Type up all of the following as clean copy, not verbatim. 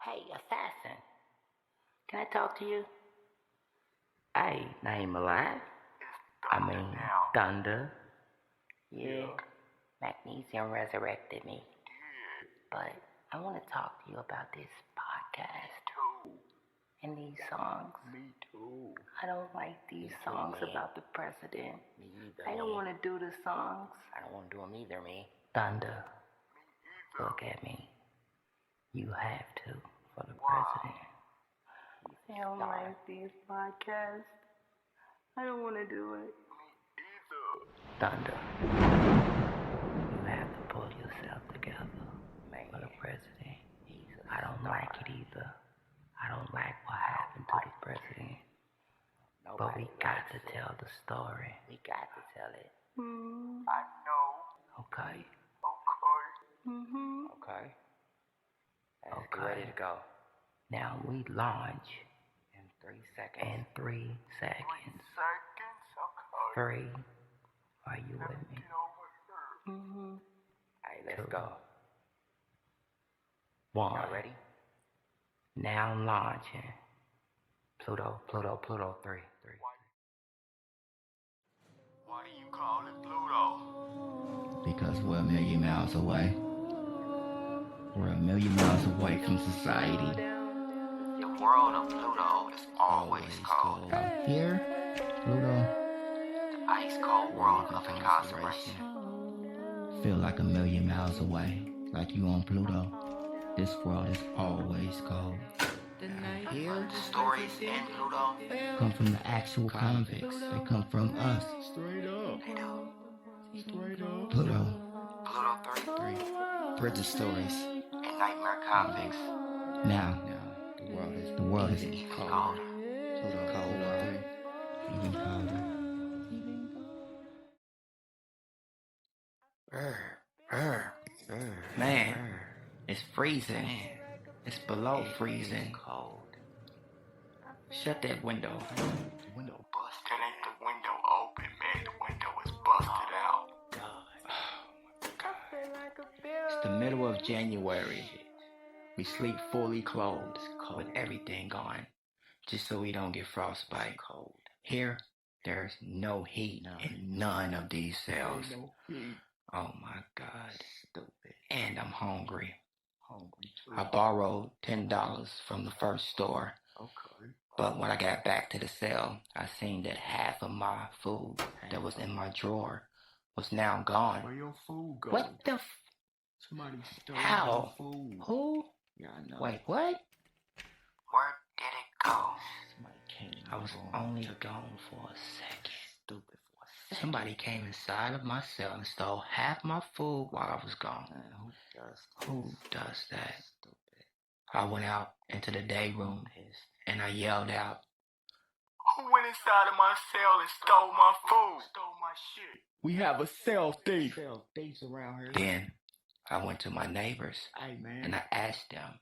Hey, assassin. Can I talk to you? Hey, name alive? Thunder. Yeah. Magnesium resurrected me. But I want to talk to you about this podcast. And these songs. Me too. I don't like these songs about the president. Me either. I don't want to do the songs. I don't want to do them either, me. Thunder. Look at me. You have to for the president. I don't like these podcasts. I don't want to do it. Thunder. You have to pull yourself together for the president. I don't like it either. I don't like what happened to the president. But we got to tell the story. We got to tell it. I know. Okay. Okay. Okay. You ready to go? Now we launch In 3 seconds. in 3 seconds. Okay. 3. Are you with me? Get over here. Alright, let's 2. go. 1. Y'all ready? Now launching. Pluto 3. Why do you call it Pluto? Because we're a million miles away. We're a million miles away from society. The world of Pluto is always cold. Out here, Pluto, Ice cold world of incarceration. feel like a million miles away. Like you on Pluto. This world is always cold. Here, The stories in Pluto, come from the actual convicts. They come from us. Straight up. they do. Straight up. Pluto, Pluto 3 Bridget stories. and Nightmare Convicts. Now, the world is Even cold. colder. Pluto colder. Even colder. Man, it's freezing. It's below freezing. Cold. Shut that window. The window busted. That ain't the window open, man. The window is busted out. It's the middle of January. We sleep fully clothed with everything on, just so we don't get frostbite. Cold. Here, there's no heat in none of these cells. No heat. Oh my God. Stupid. And I'm hungry. Hungry too. I borrowed $10 from the first store, Okay. but when I got back to the cell, I seen that half of my food that was in my drawer was now Where gone. your food go? What the Somebody stole How? your food. Who? Yeah, I know. Wait, what? Where did it go? Somebody came. I was and only took it. gone for a second. Stupid for a second. Somebody came inside of my cell and stole half my food while I was gone. Man, who does Who does that? Stupid. I went out into the day room and I yelled out, Who went inside of my cell and stole my food? Stole my shit. We have a cell thief. Cell thieves around here. Then I went to my neighbors Hey, man. and I asked them,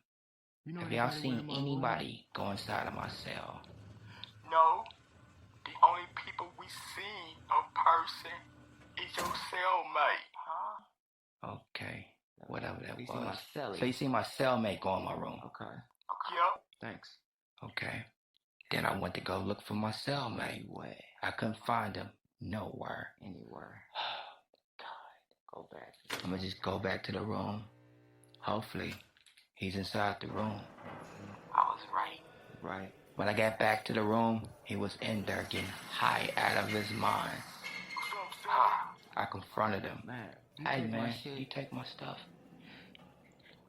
You know have y'all anybody seen went in my room? anybody go inside of my cell? No. The only people we seen of person is your cellmate. Huh? Okay, whatever that You see my was. cellie. So you see my cellmate go in my room. Okay. Yep. Thanks. Okay. Then I went to go look for my cellmate. I couldn't find him nowhere. Anywhere. Go back. I'm gonna just go back to the room. Hopefully, he's inside the room. I was right. Right. When I got back to the room, he was in there getting high out of his mind. That's what I'm saying. I confronted him. Man. you Hey take my man, shit. you take my stuff.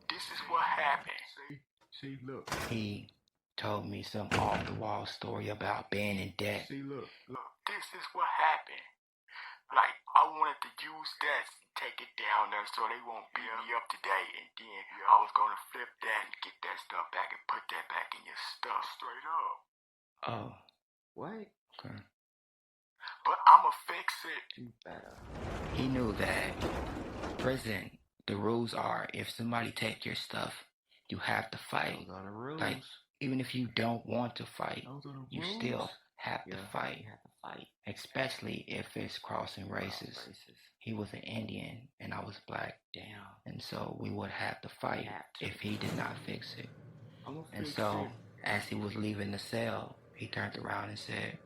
This is what happened. See, look. He told me some off-the-wall story about being in debt. See, look. This is what happened. Like, I wanted to use that and take it down there so they won't beat me up today. And then I was going to flip that and get that stuff back and put that back in your stuff. Straight up. Oh, What? okay. But I'ma fix it. You better. He knew that prison, the rules are if somebody take your stuff, you have to fight. Those are the rules. Like, even if you don't want to fight, Those are the you rules. still have to Yeah, fight. You have to fight. Especially if it's crossing races. Races. He was an Indian and I was black. Damn. And so we would have to fight Have to. if he did not fix it. And so, as he was leaving the cell, he turned around and said,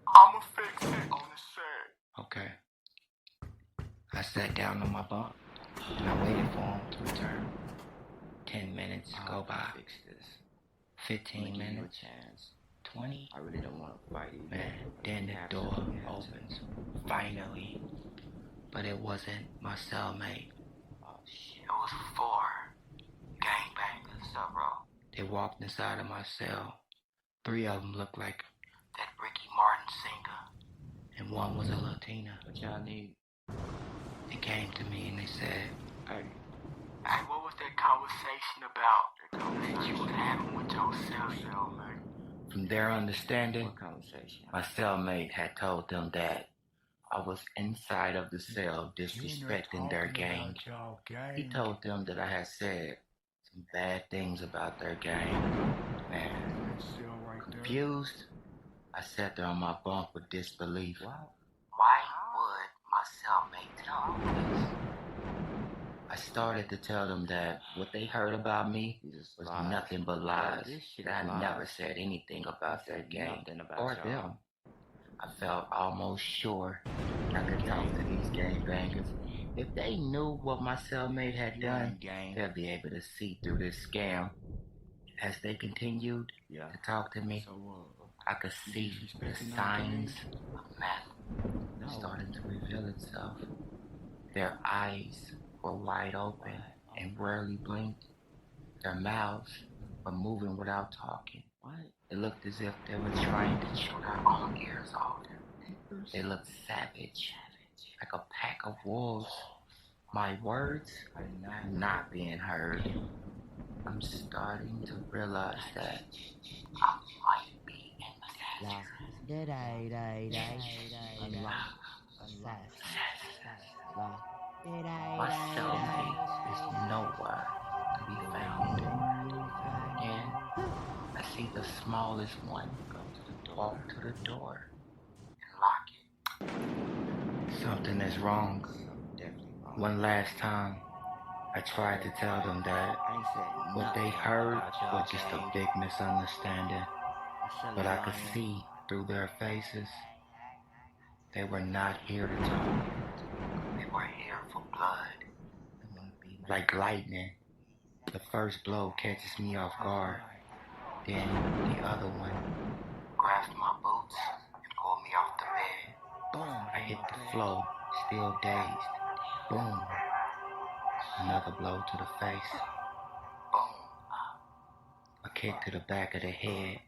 I'ma fix it on the set. okay. I sat down on my bunk and I waited for him to return. 10 minutes go by. 15 minutes. 20. I really don't want to fight you. Man, then the door opens. Finally. But it wasn't my cellmate. Oh shit. It was 4 gangbangers, bro. They walked inside of my cell. 3 of them looked like that Ricky Martin singer. And one was a Latina. What y'all need? They came to me and they said, Hey, what was that conversation about that you was having with your cellmate? From their understanding, my cellmate had told them that I was inside of the cell disrespecting their gang. He told them that I had said some bad things about their gang. Man, confused, I sat there on my bunk with disbelief. Why would my cellmate tell me this? I started to tell them that what they heard about me was nothing but lies. That I never said anything about their gang or them. I felt almost sure I could talk to these gangbangers. If they knew what my cellmate had done, they'll be able to see through this scam. As they continued to talk to me, I could see the signs of meth starting to reveal itself. Their eyes were wide open and rarely blinked. Their mouths were moving without talking. It looked as if they were trying to chew their own ears off. They looked savage, like a pack of wolves. My words are not being heard. I'm starting to realize that I might be in the My cellmate is nowhere to be found. And I see the smallest one walk to the door and lock it. Something is wrong. One last time, I tried to tell them that what they heard was just a big misunderstanding. But I could see through their faces. They were not here to talk. They were here for blood. Like lightning, the first blow catches me off guard. Then the other one grabs my boots and pulled me off the bed. Boom, I hit the floor, still dazed. Boom, another blow to the face. Boom, a kick to the back of the head.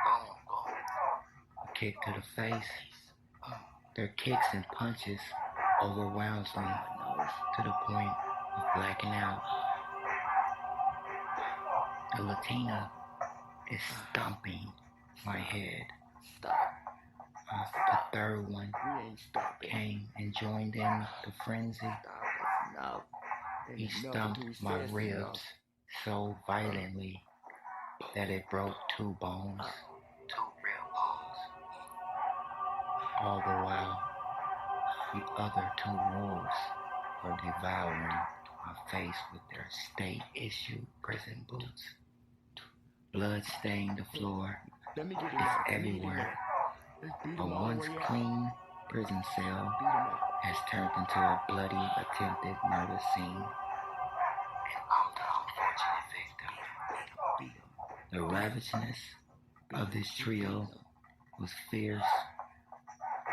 Boom, boom, a kick to the face. Their kicks and punches overwhelms me to the point of blacking out. The Latina is stomping my head. The third one came and joined in the frenzy. He stomped my ribs so violently that it broke 2 bones. 2 real bones. All the while, the other 2 wolves were devouring my face with their state-issued prison boots. Blood stained the floor. It's everywhere. A once clean prison cell has turned into a bloody attempted murder scene. And I'm the unfortunate victim. The ravageness of this trio was fierce.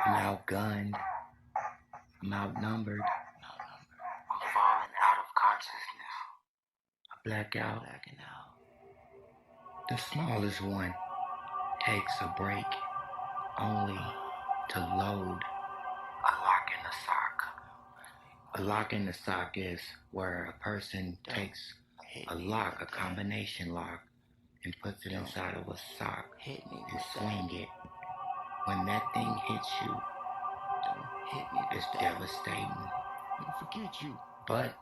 I'm outgunned. I'm outnumbered. I'm falling out of consciousness. I black out. The smallest one takes a break only to load a lock in the sock. A lock in the sock is where a person takes a lock, a combination lock, and puts it inside of a sock and swing it. When that thing hits you, it's devastating. But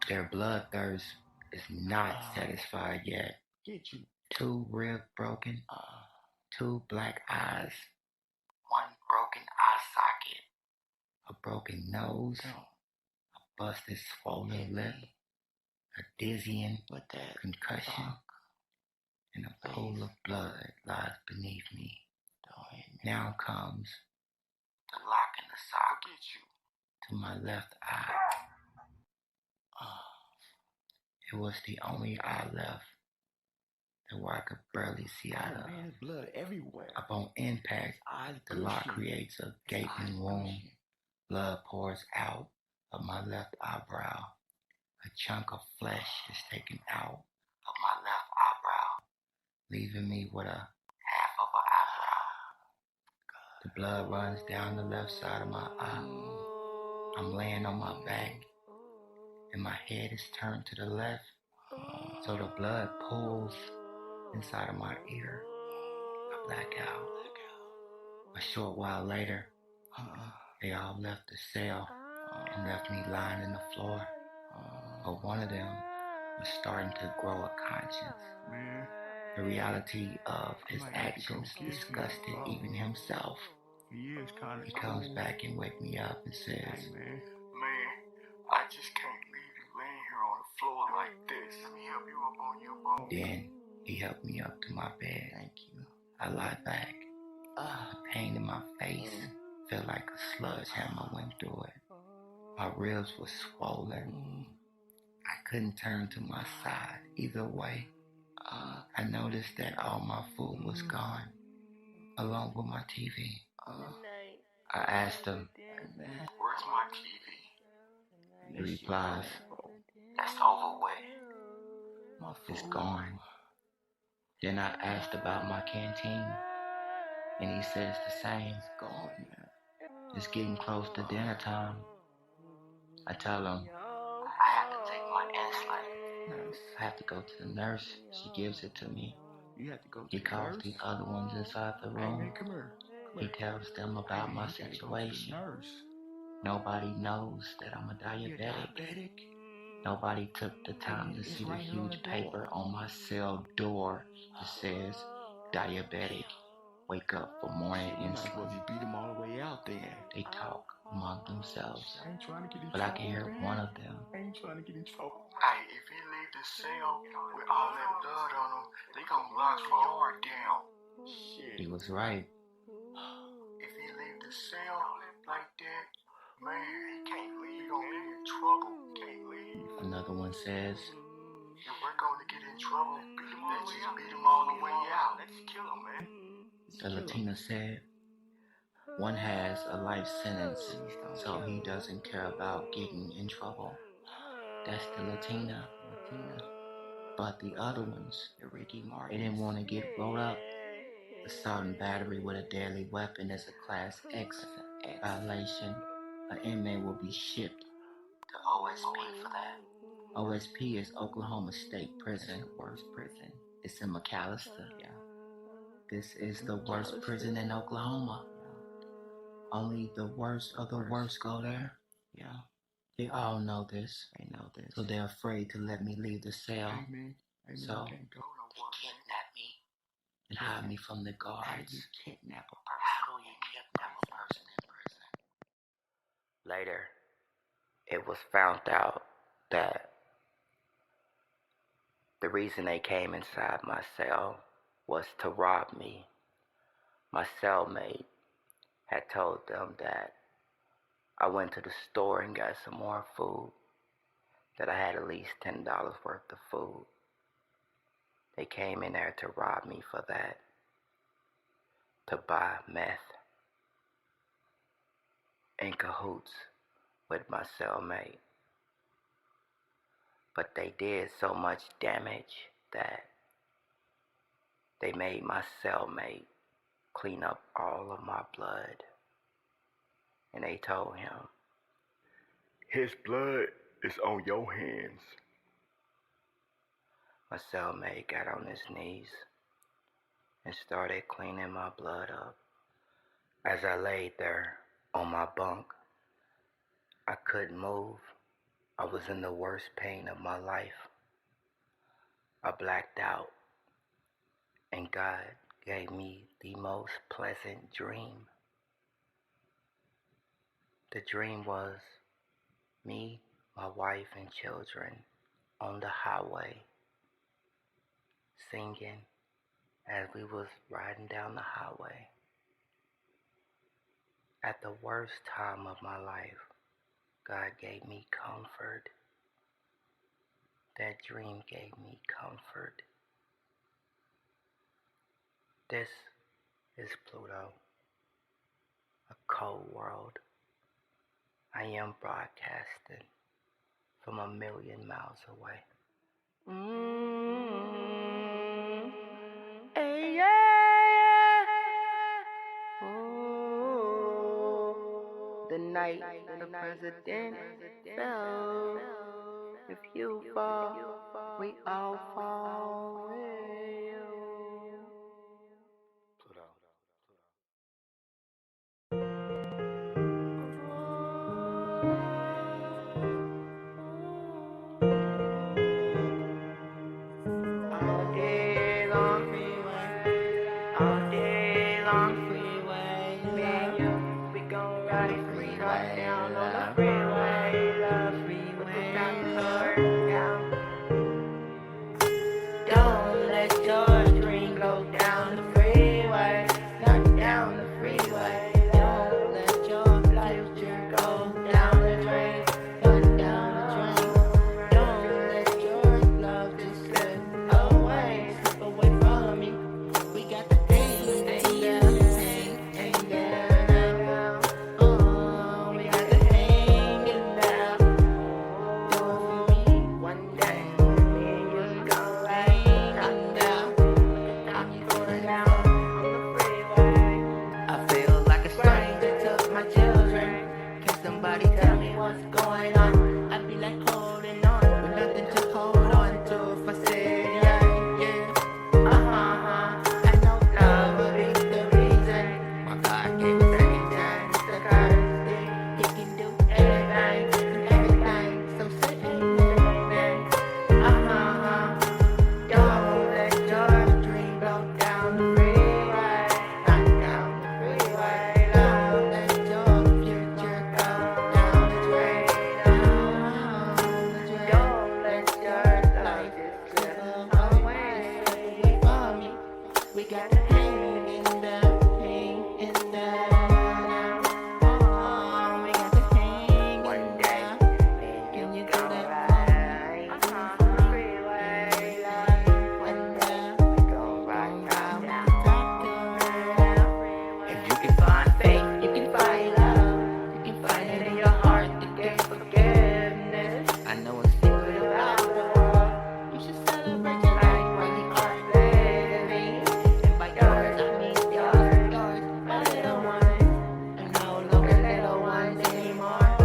their bloodthirst is not satisfied yet. 2 ribs broken, 2 black eyes, 1 broken eye socket, a broken nose, a busted swollen lip, a dizzying concussion, and a pool of blood lies beneath me. Now comes The lock in the sock. Forget you. to my left eye. It was the only eye left and where I could barely see out of. Man, blood everywhere. Upon impact, the lock creates a gaping wound. Blood pours out of my left eyebrow. A chunk of flesh is taken out Of my left eyebrow. leaving me with a Half of an eyebrow. the blood runs down the left side of my eye. I'm laying on my back and my head is turned to the left, so the blood pulls inside of my ear. I black out. A short while later, they all left the cell and left me lying in the floor. But one of them was starting to grow a conscience. Man, The reality of his actions disgusted even himself. he is kind of He comes back and wakes me up and says, Man, I just can't leave you laying here on the floor like this. Let me help you up on your bone. then he helped me up to my bed. Thank you. I lie back. The pain in my face felt like a sledgehammer went through it. My ribs were swollen. I couldn't turn to my side either way. I noticed that all my food was gone, along with my TV. I asked him. Where's my TV? He replies, That's over with. it's gone. Then I asked about my canteen, and he says the same. It's gone, man. It's getting close to dinner time. I tell him, I have to take my insulin. I have to go to the nurse. She gives it to me. You have to go to He the calls nurse? the other ones inside the Hey, room. man, come here. He tells them about my situation. Nobody knows that I'm a diabetic. Nobody took the time to see the huge paper on my cell door that says, diabetic. Wake up for morning insulin. You beat them all the way out there. They talk among themselves, I ain't trying to get in but I can hear man. one of them. I ain't trying to get in trouble. Hey, if he leave the cell with all that blood on him, they gonna lock the yard down. Shit. He was right. If he leave the cell like that, man, he can't leave. He gonna be in trouble. He can't leave. Another one says, If we're gonna get in trouble, let's just beat him all the way out. Let's kill him, man. the Latina said, one has a life sentence, so he doesn't care about getting in trouble. That's the Latina. But the other ones, they didn't want to get rolled up. Assault and battery with a deadly weapon is a Class X violation. An inmate will be shipped The OSP for that. OSP is Oklahoma State Prison, worst prison. It's in McAllister. Yeah. This is the worst prison in Oklahoma. Only the worst of the worst go there. Yeah. They all know this. They know this. So they're afraid to let me leave the cell. So He kidnapped me. and hide me from the guards. How do you kidnap a person in prison? Later, it was found out that the reason they came inside my cell was to rob me. My cellmate had told them that I went to the store and got some more food, that I had at least $10 worth of food. They came in there to rob me for that, to buy meth, in cahoots with my cellmate. But they did so much damage that they made my cellmate clean up all of my blood. And they told him, His blood is on your hands. my cellmate got on his knees and started cleaning my blood up. As I laid there on my bunk, I couldn't move. I was in the worst pain of my life. I blacked out, and God gave me the most pleasant dream. The dream was me, my wife, and children on the highway, singing as we was riding down the highway. At the worst time of my life, God gave me comfort. That dream gave me comfort. This is Pluto, a cold world. I am broadcasting from 1,000,000 miles away. Hey, yeah. The night the president fell. If you fall, we all fall. Pluto. All day long freeway, all day long freeway, me and you, we gon' ride freeway down on the freeway, love, with the doctor down. Don't let your dream go down the freeway, not down the freeway. Don't let your future go down the drain, not down the drain. Don't let your love just slip away from me. We got the hang in there. Oh, we got the hang in there. Do it for me one day. Me and you gon' hang in there. I'm going down on the freeway. I feel like a stranger took my children. Can somebody tell me what's going on? I be like holding on with nothing to hold on to. If I said yeah, yeah, I know love will be the reason why God gave us second chance. The courtesy, He can do everything. So say amen. Don't let your dream go down the freeway, not down the freeway. Don't let your future go down the drain. Don't let your life just slip away from me. We got to hang in there, hang in there now. Oh, we got to hang one day. Can you do that right? On the freeway, love. One day we gon' ride down the If you can find faith, you can find love. You can find it in your heart to get forgiveness. I know a secret about the world. You should celebrate your life while you are living. And by yours, I mean yours, my little ones. And no longer little ones anymore.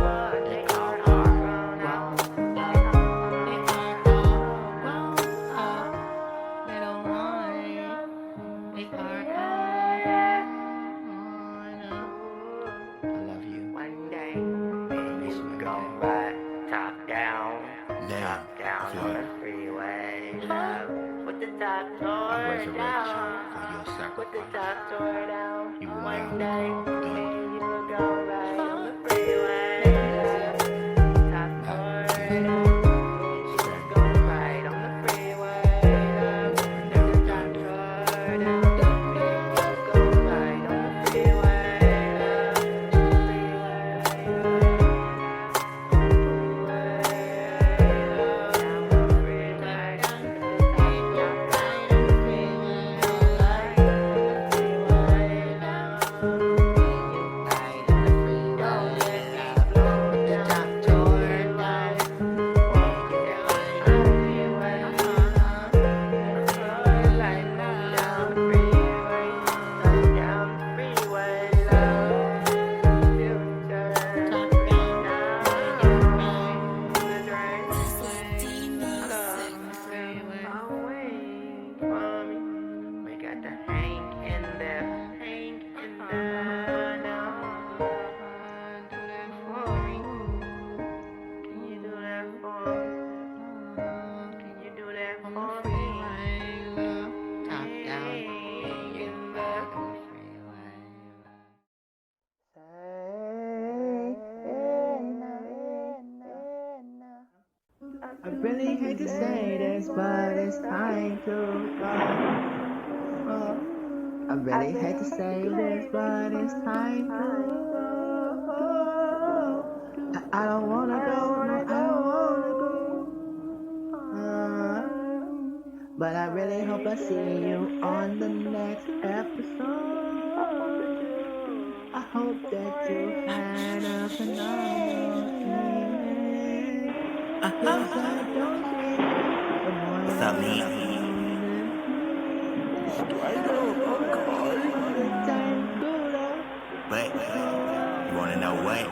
They are all grown up. They are all grown up. Little ones. They are all grown up. I love you. One day, and you gon' ride top down. Damn, Top down I feel on it. the freeway, love. Put the top I door resurrect you down. for your Put the sacrifice. top door down. You will One now day, done. and you gon' ride on the freeway, love. Top door down. You gon' ride on the freeway, love. Put the top door down. You gon' ride on the freeway, love. I really hate to say this, but it's time to go. I really hate to say this, but it's time to go. I don't wanna go, no, I don't wanna go. But I really hope I see you on the next episode. I hope that you had a phenomenal evening. Cause I don't see you. What's up, man? But you wanna know what?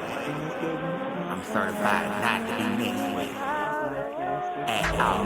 I'm certified not to be mixed with at all.